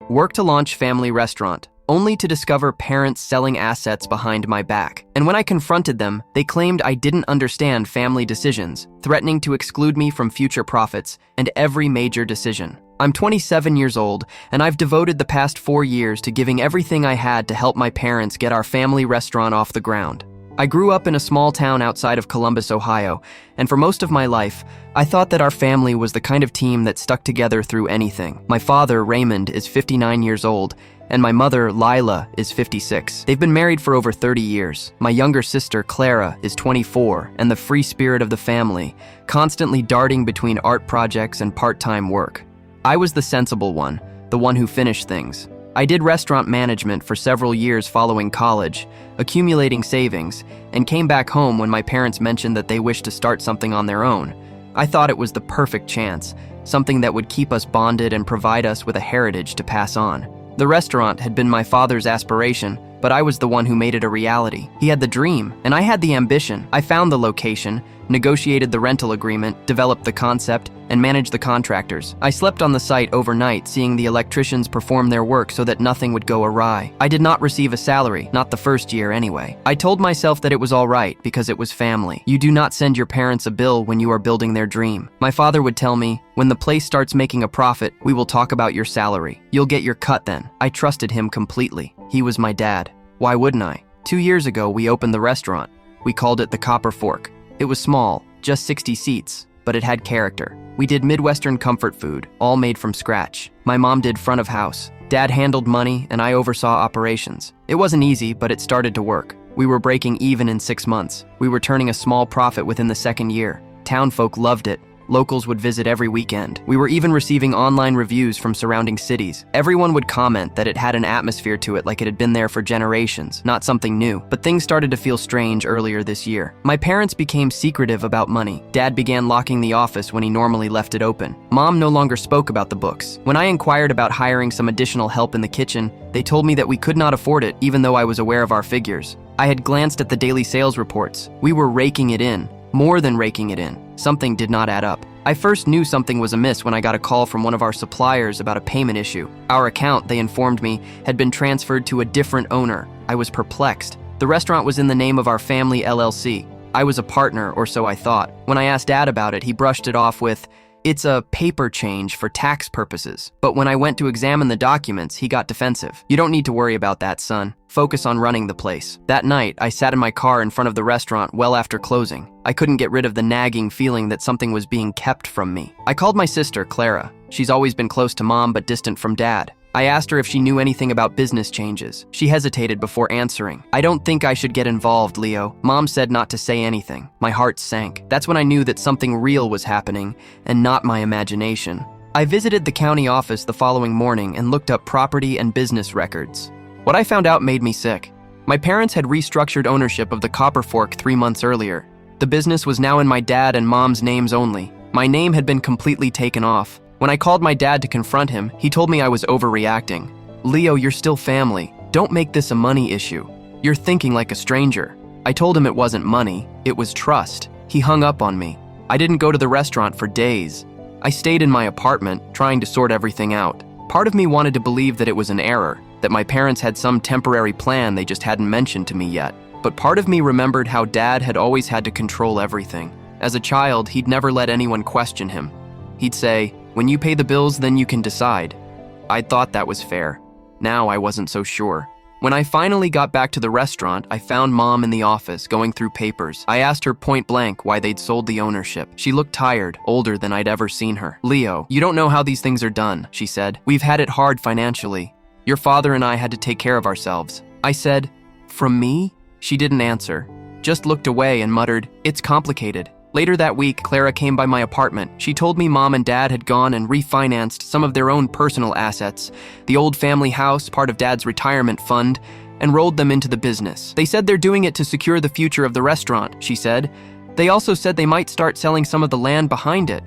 Work to launch family restaurant, only to discover parents selling assets behind my back. And when I confronted them, they claimed I didn't understand family decisions, threatening to exclude me from future profits and every major decision. I'm 27 years old, and I've devoted the past 4 years to giving everything I had to help my parents get our family restaurant off the ground. I grew up in a small town outside of Columbus, Ohio, and for most of my life, I thought that our family was the kind of team that stuck together through anything. My father, Raymond, is 59 years old, and my mother, Lila, is 56. They've been married for over 30 years. My younger sister, Clara, is 24, and the free spirit of the family, constantly darting between art projects and part-time work. I was the sensible one, the one who finished things. I did restaurant management for several years following college, accumulating savings, and came back home when my parents mentioned that they wished to start something on their own. I thought it was the perfect chance, something that would keep us bonded and provide us with a heritage to pass on. The restaurant had been my father's aspiration, but I was the one who made it a reality. He had the dream, and I had the ambition. I found the location, negotiated the rental agreement, developed the concept, and managed the contractors. I slept on the site overnight, seeing the electricians perform their work so that nothing would go awry. I did not receive a salary, not the first year anyway. I told myself that it was all right because it was family. You do not send your parents a bill when you are building their dream. My father would tell me, when the place starts making a profit, we will talk about your salary. You'll get your cut then. I trusted him completely. He was my dad. Why wouldn't I? 2 years ago, we opened the restaurant. We called it the Copper Fork. It was small, just 60 seats, but it had character. We did Midwestern comfort food, all made from scratch. My mom did front of house. Dad handled money, and I oversaw operations. It wasn't easy, but it started to work. We were breaking even in 6 months. We were turning a small profit within the second year. Townfolk loved it. Locals would visit every weekend. We were even receiving online reviews from surrounding cities. Everyone would comment that it had an atmosphere to it like it had been there for generations, not something new. But things started to feel strange earlier this year. My parents became secretive about money. Dad began locking the office when he normally left it open. Mom no longer spoke about the books. When I inquired about hiring some additional help in the kitchen, they told me that we could not afford it, even though I was aware of our figures. I had glanced at the daily sales reports. We were raking it in. More than raking it in. Something did not add up. I first knew something was amiss when I got a call from one of our suppliers about a payment issue. Our account, they informed me, had been transferred to a different owner. I was perplexed. The restaurant was in the name of our family LLC. I was a partner, or so I thought. When I asked Dad about it, he brushed it off with, "It's a paper change for tax purposes." But when I went to examine the documents, he got defensive. "You don't need to worry about that, son. Focus on running the place." That night, I sat in my car in front of the restaurant well after closing. I couldn't get rid of the nagging feeling that something was being kept from me. I called my sister, Clara. She's always been close to Mom but distant from Dad. I asked her if she knew anything about business changes. She hesitated before answering. "I don't think I should get involved, Leo." Mom said not to say anything. My heart sank. That's when I knew that something real was happening and not my imagination. I visited the county office the following morning and looked up property and business records. What I found out made me sick. My parents had restructured ownership of the Copper Fork 3 months earlier. The business was now in my dad and Mom's names only. My name had been completely taken off. When I called my dad to confront him, he told me I was overreacting. "Leo, you're still family. Don't make this a money issue. You're thinking like a stranger." I told him it wasn't money, it was trust. He hung up on me. I didn't go to the restaurant for days. I stayed in my apartment, trying to sort everything out. Part of me wanted to believe that it was an error, that my parents had some temporary plan they just hadn't mentioned to me yet. But part of me remembered how Dad had always had to control everything. As a child, he'd never let anyone question him. He'd say, "When you pay the bills, then you can decide." I'd thought that was fair. Now I wasn't so sure. When I finally got back to the restaurant, I found Mom in the office going through papers. I asked her point blank why they'd sold the ownership. She looked tired, older than I'd ever seen her. "Leo, you don't know how these things are done," she said. "We've had it hard financially. Your father and I had to take care of ourselves." I said, "From me?" She didn't answer, just looked away and muttered, "It's complicated." Later that week, Clara came by my apartment. She told me Mom and Dad had gone and refinanced some of their own personal assets, the old family house, part of Dad's retirement fund, and rolled them into the business. They said they're doing it to secure the future of the restaurant, she said. They also said they might start selling some of the land behind it.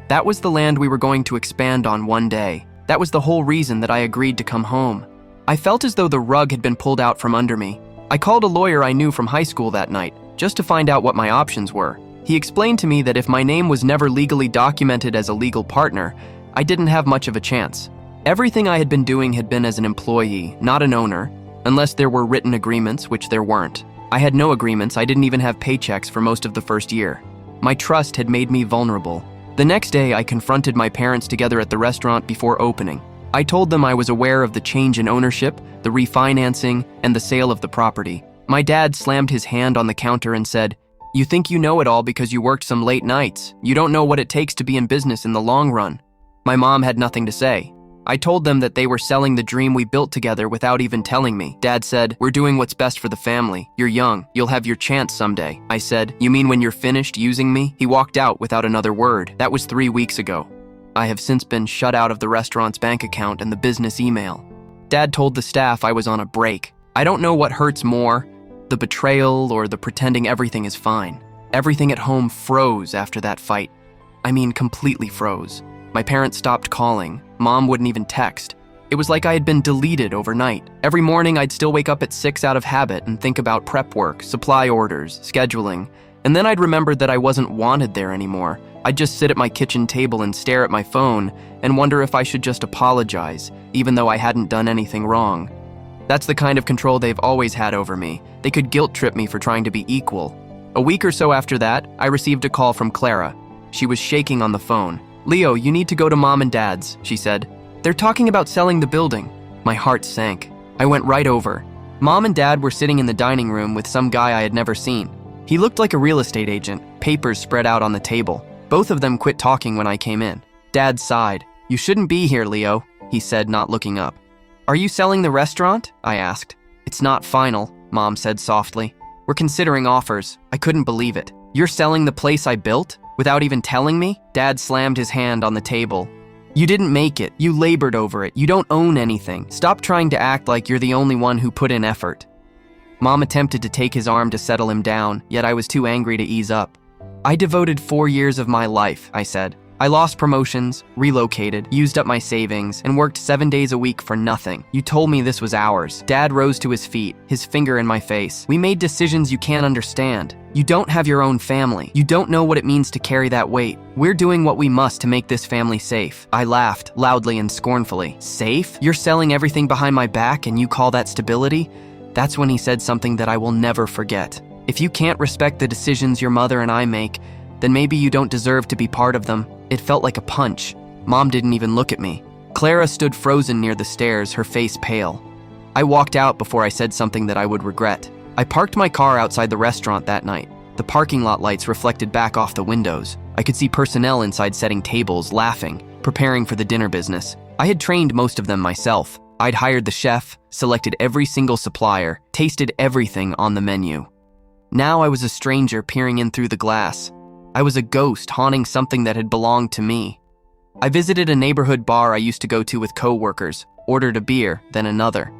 That was the land we were going to expand on one day. That was the whole reason that I agreed to come home. I felt as though the rug had been pulled out from under me. I called a lawyer I knew from high school that night, just to find out what my options were. He explained to me that if my name was never legally documented as a legal partner, I didn't have much of a chance. Everything I had been doing had been as an employee, not an owner, unless there were written agreements, which there weren't. I had no agreements. I didn't even have paychecks for most of the first year. My trust had made me vulnerable. The next day, I confronted my parents together at the restaurant before opening. I told them I was aware of the change in ownership, the refinancing, and the sale of the property. My dad slammed his hand on the counter and said, "You think you know it all because you worked some late nights. You don't know what it takes to be in business in the long run." My mom had nothing to say. I told them that they were selling the dream we built together without even telling me. Dad said, "We're doing what's best for the family. You're young. You'll have your chance someday." I said, "You mean when you're finished using me?" He walked out without another word. That was 3 weeks ago. I have since been shut out of the restaurant's bank account and the business email. Dad told the staff I was on a break. I don't know what hurts more, the betrayal or the pretending everything is fine. Everything at home froze after that fight. I mean, completely froze. My parents stopped calling. Mom wouldn't even text. It was like I had been deleted overnight. Every morning I'd still wake up at 6 out of habit and think about prep work, supply orders, scheduling, and then I'd remember that I wasn't wanted there anymore. I'd just sit at my kitchen table and stare at my phone and wonder if I should just apologize, even though I hadn't done anything wrong. That's the kind of control they've always had over me. They could guilt trip me for trying to be equal. A week or so after that, I received a call from Clara. She was shaking on the phone. "Leo, you need to go to Mom and Dad's," she said. "They're talking about selling the building." My heart sank. I went right over. Mom and Dad were sitting in the dining room with some guy I had never seen. He looked like a real estate agent, papers spread out on the table. Both of them quit talking when I came in. Dad sighed. "You shouldn't be here, Leo," he said, not looking up. "Are you selling the restaurant?" I asked. "It's not final," Mom said softly. "We're considering offers." I couldn't believe it. "You're selling the place I built? Without even telling me?" Dad slammed his hand on the table. "You didn't make it. You labored over it. You don't own anything. Stop trying to act like you're the only one who put in effort." Mom attempted to take his arm to settle him down, yet I was too angry to ease up. "I devoted 4 years of my life," I said. "I lost promotions, relocated, used up my savings, and worked 7 days a week for nothing. You told me this was ours." Dad rose to his feet, his finger in my face. "We made decisions you can't understand. You don't have your own family. You don't know what it means to carry that weight. We're doing what we must to make this family safe." I laughed, loudly and scornfully. "Safe? You're selling everything behind my back and you call that stability?" That's when he said something that I will never forget. "If you can't respect the decisions your mother and I make, then maybe you don't deserve to be part of them." It felt like a punch. Mom didn't even look at me. Clara stood frozen near the stairs, her face pale. I walked out before I said something that I would regret. I parked my car outside the restaurant that night. The parking lot lights reflected back off the windows. I could see personnel inside setting tables, laughing, preparing for the dinner business. I had trained most of them myself. I'd hired the chef, selected every single supplier, tasted everything on the menu. Now I was a stranger peering in through the glass. I was a ghost haunting something that had belonged to me. I visited a neighborhood bar I used to go to with co-workers, ordered a beer, then another.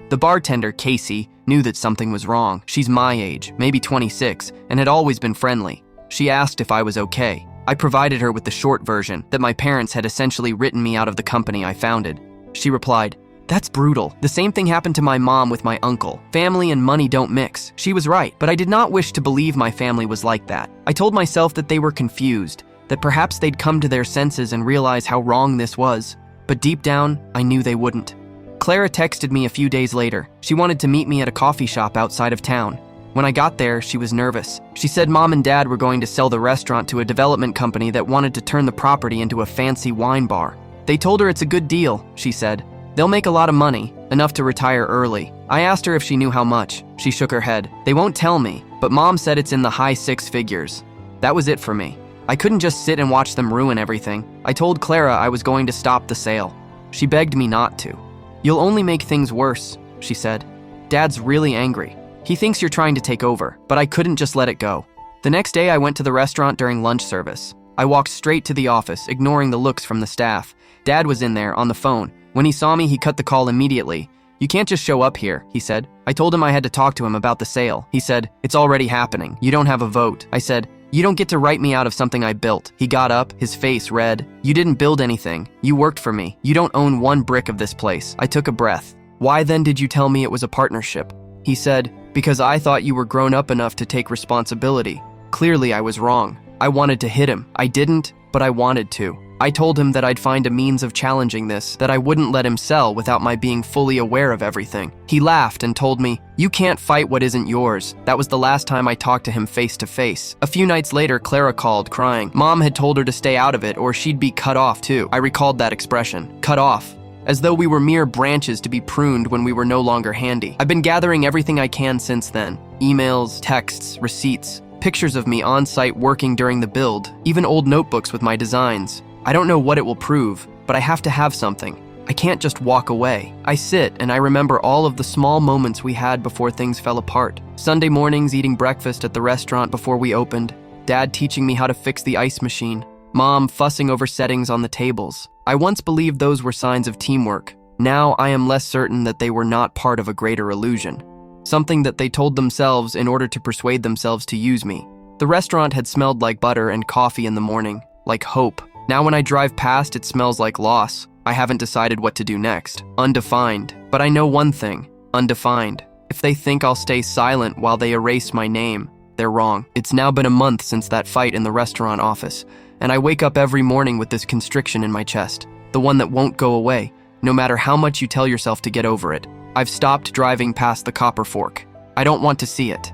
The bartender, Casey, knew that something was wrong. She's my age, maybe 26, and had always been friendly. She asked if I was okay. I provided her with the short version, that my parents had essentially written me out of the company I founded. She replied, "That's brutal. The same thing happened to my mom with my uncle. Family and money don't mix." She was right, but I did not wish to believe my family was like that. I told myself that they were confused, that perhaps they'd come to their senses and realize how wrong this was. But deep down, I knew they wouldn't. Clara texted me a few days later. She wanted to meet me at a coffee shop outside of town. When I got there, she was nervous. She said Mom and Dad were going to sell the restaurant to a development company that wanted to turn the property into a fancy wine bar. They told her it's a good deal, she said. "They'll make a lot of money, enough to retire early." I asked her if she knew how much. She shook her head. "They won't tell me, but Mom said it's in the high 6 figures. That was it for me. I couldn't just sit and watch them ruin everything. I told Clara I was going to stop the sale. She begged me not to. "You'll only make things worse," she said. "Dad's really angry. He thinks you're trying to take over," but I couldn't just let it go. The next day I went to the restaurant during lunch service. I walked straight to the office, ignoring the looks from the staff. Dad was in there, on the phone. When he saw me, he cut the call immediately. "You can't just show up here," he said. I told him I had to talk to him about the sale. He said, "It's already happening. You don't have a vote." I said, "You don't get to write me out of something I built." He got up, his face red. "You didn't build anything. You worked for me. You don't own one brick of this place." I took a breath. "Why then did you tell me it was a partnership?" He said, "Because I thought you were grown up enough to take responsibility." Clearly I was wrong. I wanted to hit him. I didn't, but I wanted to. I told him that I'd find a means of challenging this, that I wouldn't let him sell without my being fully aware of everything. He laughed and told me, "You can't fight what isn't yours." That was the last time I talked to him face to face. A few nights later, Clara called, crying. Mom had told her to stay out of it or she'd be cut off too. I recalled that expression, cut off, as though we were mere branches to be pruned when we were no longer handy. I've been gathering everything I can since then. Emails, texts, receipts, pictures of me on site working during the build, even old notebooks with my designs. I don't know what it will prove, but I have to have something. I can't just walk away. I sit and I remember all of the small moments we had before things fell apart. Sunday mornings eating breakfast at the restaurant before we opened, Dad teaching me how to fix the ice machine, Mom fussing over settings on the tables. I once believed those were signs of teamwork. Now I am less certain that they were not part of a greater illusion. Something that they told themselves in order to persuade themselves to use me. The restaurant had smelled like butter and coffee in the morning, like hope. Now when I drive past, it smells like loss. I haven't decided what to do next. Undefined. But I know one thing. Undefined. If they think I'll stay silent while they erase my name, they're wrong. It's now been a month since that fight in the restaurant office, and I wake up every morning with this constriction in my chest. The one that won't go away, no matter how much you tell yourself to get over it. I've stopped driving past the copper fork. I don't want to see it.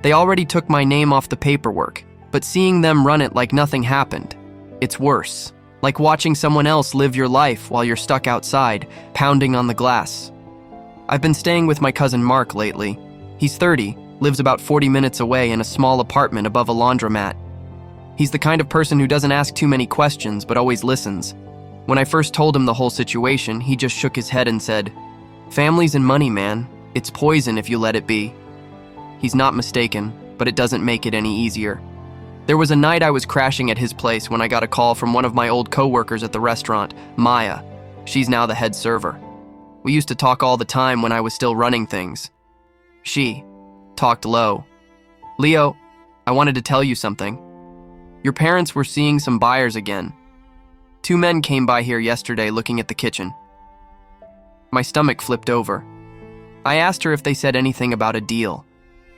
They already took my name off the paperwork, but seeing them run it like nothing happened, it's worse. Like watching someone else live your life while you're stuck outside, pounding on the glass. I've been staying with my cousin Mark lately. He's 30, lives about 40 minutes away in a small apartment above a laundromat. He's the kind of person who doesn't ask too many questions but always listens. When I first told him the whole situation, he just shook his head and said, "Families and money, man. It's poison if you let it be." He's not mistaken, but it doesn't make it any easier. There was a night I was crashing at his place when I got a call from one of my old co-workers at the restaurant, Maya. She's now the head server. We used to talk all the time when I was still running things. She talked low. "Leo, I wanted to tell you something. Your parents were seeing some buyers again. 2 men came by here yesterday looking at the kitchen." My stomach flipped over. I asked her if they said anything about a deal.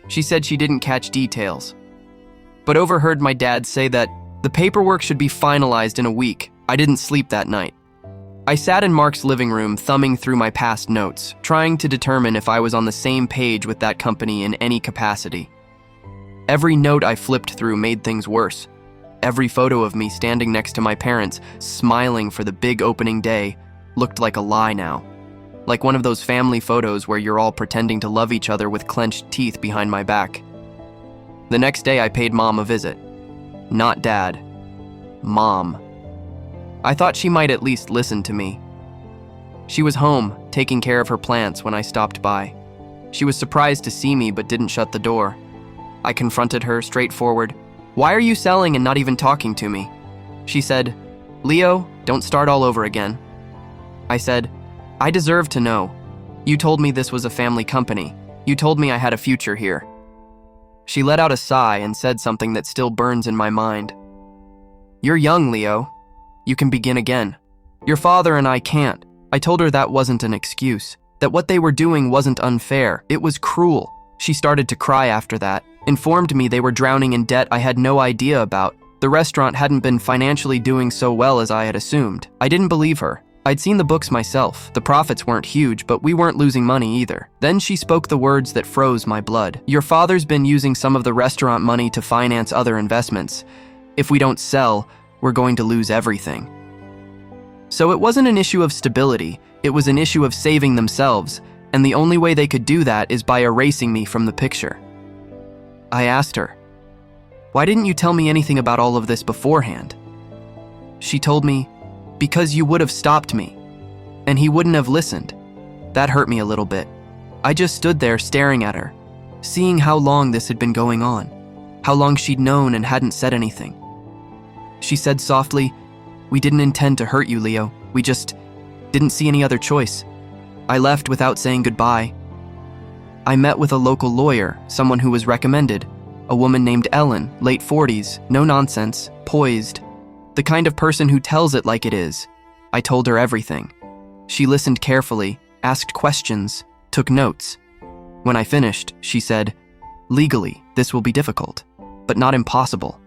She said she didn't catch details, but overheard my dad say that the paperwork should be finalized in a week. I didn't sleep that night. I sat in Mark's living room thumbing through my past notes, trying to determine if I was on the same page with that company in any capacity. Every note I flipped through made things worse. Every photo of me standing next to my parents, smiling for the big opening day, looked like a lie now. Like one of those family photos where you're all pretending to love each other with clenched teeth behind my back. The next day I paid Mom a visit. Not Dad. Mom. I thought she might at least listen to me. She was home, taking care of her plants when I stopped by. She was surprised to see me but didn't shut the door. I confronted her straightforward. "Why are you selling and not even talking to me?" She said, "Leo, don't start all over again." I said, "I deserve to know. You told me this was a family company. You told me I had a future here." She let out a sigh and said something that still burns in my mind. "You're young, Leo. You can begin again. Your father and I can't." I told her that wasn't an excuse, that what they were doing wasn't unfair, it was cruel. She started to cry after that, informed me they were drowning in debt I had no idea about. The restaurant hadn't been financially doing so well as I had assumed. I didn't believe her. I'd seen the books myself. The profits weren't huge, but we weren't losing money either. Then she spoke the words that froze my blood. "Your father's been using some of the restaurant money to finance other investments. If we don't sell, we're going to lose everything." So it wasn't an issue of stability, it was an issue of saving themselves, and the only way they could do that is by erasing me from the picture. I asked her, "Why didn't you tell me anything about all of this beforehand?" She told me, "Because you would have stopped me, and he wouldn't have listened." That hurt me a little bit. I just stood there staring at her, seeing how long this had been going on, how long she'd known and hadn't said anything. She said softly, "We didn't intend to hurt you, Leo. We just didn't see any other choice." I left without saying goodbye. I met with a local lawyer, someone who was recommended, a woman named Ellen, late 40s, no nonsense, poised, the kind of person who tells it like it is. I told her everything. She listened carefully, asked questions, took notes. When I finished, she said, "Legally, this will be difficult, but not impossible."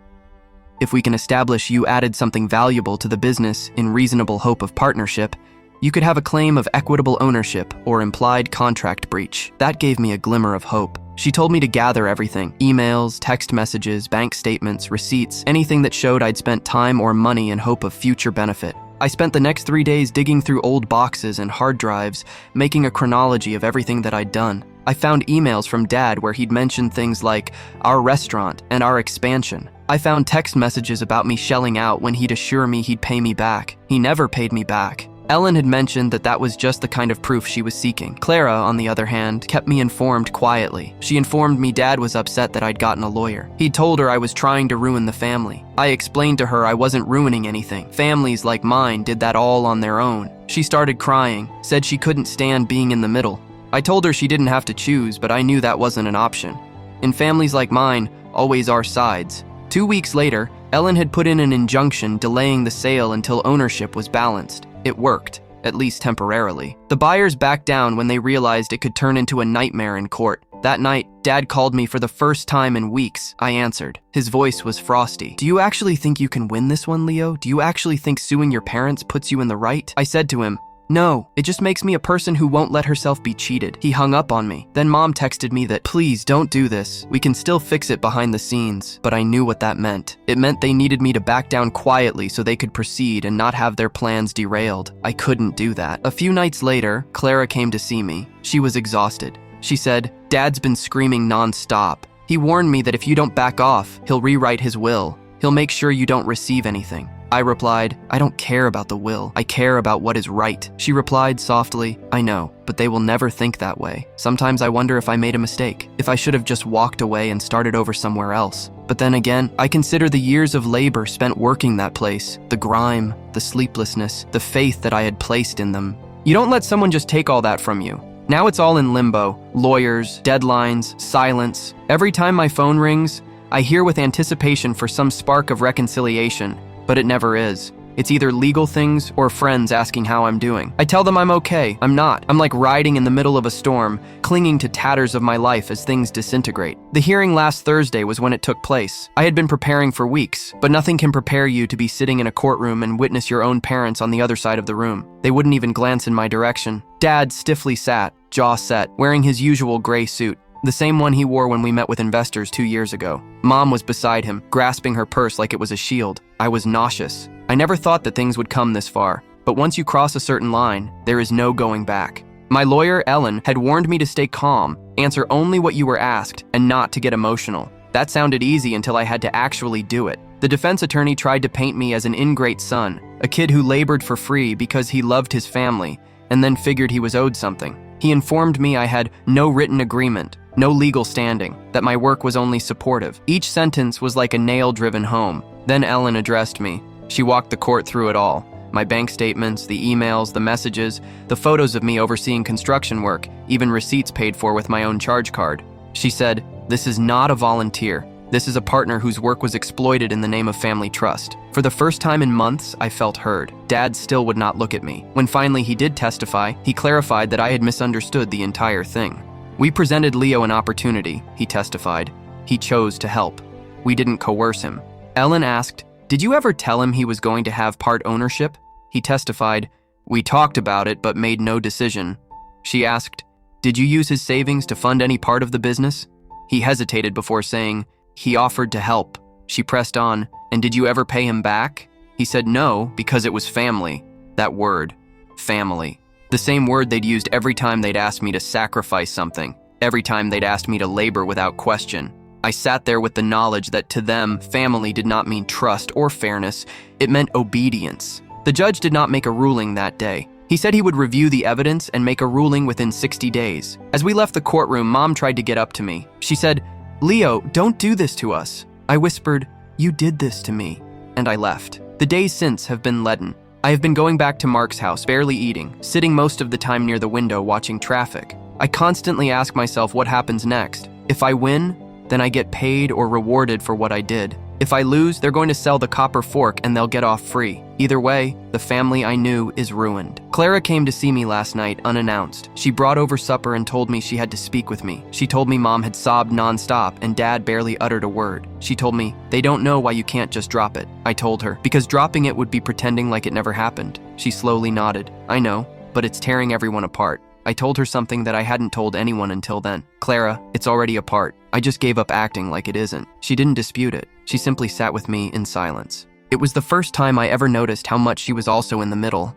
If we can establish you added something valuable to the business in reasonable hope of partnership, you could have a claim of equitable ownership or implied contract breach. That gave me a glimmer of hope. She told me to gather everything: emails, text messages, bank statements, receipts, anything that showed I'd spent time or money in hope of future benefit. I spent the next 3 days digging through old boxes and hard drives, making a chronology of everything that I'd done. I found emails from Dad where he'd mentioned things like our restaurant and our expansion. I found text messages about me shelling out when he'd assure me he'd pay me back. He never paid me back. Ellen had mentioned that that was just the kind of proof she was seeking. Clara, on the other hand, kept me informed quietly. She informed me Dad was upset that I'd gotten a lawyer. He'd told her I was trying to ruin the family. I explained to her I wasn't ruining anything. Families like mine did that all on their own. She started crying, said she couldn't stand being in the middle. I told her she didn't have to choose, but I knew that wasn't an option. In families like mine, always are sides. 2 weeks later, Ellen had put in an injunction delaying the sale until ownership was balanced. It worked, at least temporarily. The buyers backed down when they realized it could turn into a nightmare in court. That night, Dad called me for the first time in weeks. I answered. His voice was frosty. "Do you actually think you can win this one, Leo? Do you actually think suing your parents puts you in the right?" I said to him, "No, it just makes me a person who won't let herself be cheated." He hung up on me. Then Mom texted me that, "Please don't do this. We can still fix it behind the scenes." But I knew what that meant. It meant they needed me to back down quietly so they could proceed and not have their plans derailed. I couldn't do that. A few nights later, Clara came to see me. She was exhausted. She said, "Dad's been screaming non-stop. He warned me that if you don't back off, he'll rewrite his will. He'll make sure you don't receive anything." I replied, "I don't care about the will. I care about what is right." She replied softly, "I know, but they will never think that way. Sometimes I wonder if I made a mistake, if I should have just walked away and started over somewhere else. But then again, I consider the years of labor spent working that place, the grime, the sleeplessness, the faith that I had placed in them. You don't let someone just take all that from you. Now it's all in limbo. Lawyers, deadlines, silence. Every time my phone rings, I hear with anticipation for some spark of reconciliation. But it never is. It's either legal things or friends asking how I'm doing. I tell them I'm okay. I'm not. I'm like riding in the middle of a storm, clinging to tatters of my life as things disintegrate. The hearing last Thursday was when it took place. I had been preparing for weeks, but nothing can prepare you to be sitting in a courtroom and witness your own parents on the other side of the room. They wouldn't even glance in my direction. Dad stiffly sat, jaw set, wearing his usual gray suit. The same one he wore when we met with investors 2 years ago. Mom was beside him, grasping her purse like it was a shield. I was nauseous. I never thought that things would come this far, but once you cross a certain line, there is no going back. My lawyer, Ellen, had warned me to stay calm, answer only what you were asked, and not to get emotional. That sounded easy until I had to actually do it. The defense attorney tried to paint me as an ingrate son, a kid who labored for free because he loved his family, and then figured he was owed something. He informed me I had no written agreement, no legal standing, that my work was only supportive. Each sentence was like a nail driven home. Then Ellen addressed me. She walked the court through it all. My bank statements, the emails, the messages, the photos of me overseeing construction work, even receipts paid for with my own charge card. She said, "This is not a volunteer. This is a partner whose work was exploited in the name of family trust." For the first time in months, I felt heard. Dad still would not look at me. When finally he did testify, he clarified that I had misunderstood the entire thing. "We presented Leo an opportunity," he testified. "He chose to help. We didn't coerce him." Ellen asked, "Did you ever tell him he was going to have part ownership?" He testified, "We talked about it but made no decision." She asked, "Did you use his savings to fund any part of the business?" He hesitated before saying, "He offered to help." She pressed on, "And did you ever pay him back?" He said no, because it was family. That word, family. The same word they'd used every time they'd asked me to sacrifice something, every time they'd asked me to labor without question. I sat there with the knowledge that to them, family did not mean trust or fairness, it meant obedience. The judge did not make a ruling that day. He said he would review the evidence and make a ruling within 60 days. As we left the courtroom, Mom tried to get up to me. She said, "Leo, don't do this to us." I whispered, "You did this to me," and I left. The days since have been leaden. I have been going back to Mark's house, barely eating, sitting most of the time near the window watching traffic. I constantly ask myself what happens next. If I win, then I get paid or rewarded for what I did. If I lose, they're going to sell the copper fork and they'll get off free. Either way, the family I knew is ruined. Clara came to see me last night unannounced. She brought over supper and told me she had to speak with me. She told me Mom had sobbed nonstop and Dad barely uttered a word. She told me, they don't know why you can't just drop it. I told her, because dropping it would be pretending like it never happened. She slowly nodded. I know, but it's tearing everyone apart. I told her something that I hadn't told anyone until then. Clara, it's already apart. I just gave up acting like it isn't. She didn't dispute it. She simply sat with me in silence. It was the first time I ever noticed how much she was also in the middle.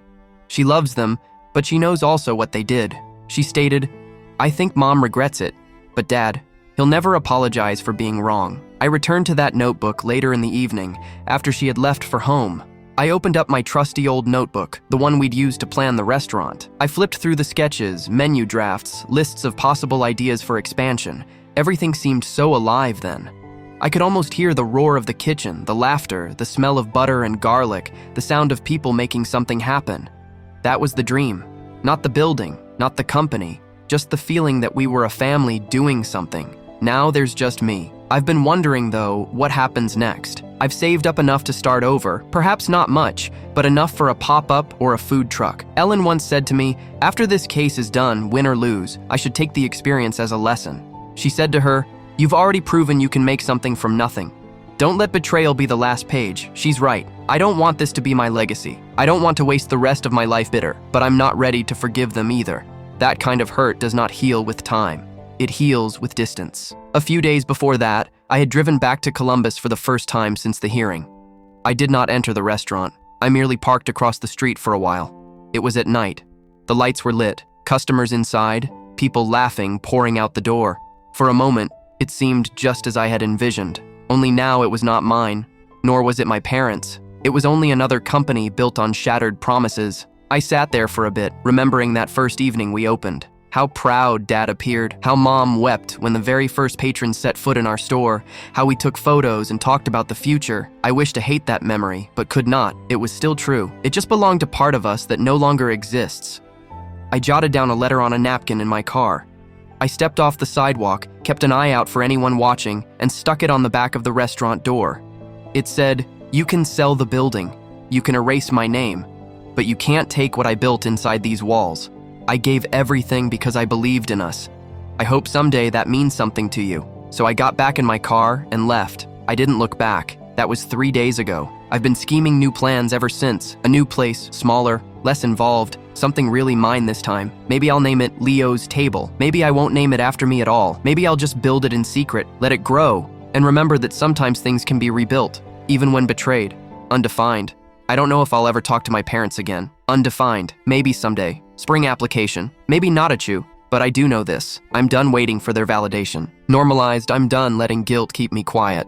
She loves them, but she knows also what they did. She stated, I think Mom regrets it, but Dad, he'll never apologize for being wrong. I returned to that notebook later in the evening, after she had left for home. I opened up my trusty old notebook, the one we'd used to plan the restaurant. I flipped through the sketches, menu drafts, lists of possible ideas for expansion. Everything seemed so alive then. I could almost hear the roar of the kitchen, the laughter, the smell of butter and garlic, the sound of people making something happen. That was the dream. Not the building, not the company, just the feeling that we were a family doing something. Now there's just me. I've been wondering, though, what happens next. I've saved up enough to start over, perhaps not much, but enough for a pop-up or a food truck. Ellen once said to me, after this case is done, win or lose, I should take the experience as a lesson. She said to her, you've already proven you can make something from nothing. Don't let betrayal be the last page. She's right. I don't want this to be my legacy. I don't want to waste the rest of my life bitter, but I'm not ready to forgive them either. That kind of hurt does not heal with time. It heals with distance. A few days before that, I had driven back to Columbus for the first time since the hearing. I did not enter the restaurant. I merely parked across the street for a while. It was at night. The lights were lit, customers inside, people laughing, pouring out the door. For a moment, it seemed just as I had envisioned. Only now it was not mine, nor was it my parents'. It was only another company built on shattered promises. I sat there for a bit, remembering that first evening we opened. How proud Dad appeared, how Mom wept when the very first patrons set foot in our store, how we took photos and talked about the future. I wished to hate that memory, but could not. It was still true. It just belonged to part of us that no longer exists. I jotted down a letter on a napkin in my car. I stepped off the sidewalk, kept an eye out for anyone watching, and stuck it on the back of the restaurant door. It said, you can sell the building, you can erase my name, but you can't take what I built inside these walls. I gave everything because I believed in us. I hope someday that means something to you. So I got back in my car and left. I didn't look back. That was 3 days ago. I've been scheming new plans ever since. A new place, smaller, less involved, something really mine this time. Maybe I'll name it Leo's Table. Maybe I won't name it after me at all. Maybe I'll just build it in secret, let it grow, and remember that sometimes things can be rebuilt, even when betrayed. Undefined. I don't know if I'll ever talk to my parents again. Undefined. Maybe someday. Spring application. Maybe not a chew. But I do know this. I'm done waiting for their validation. Normalized, I'm done letting guilt keep me quiet.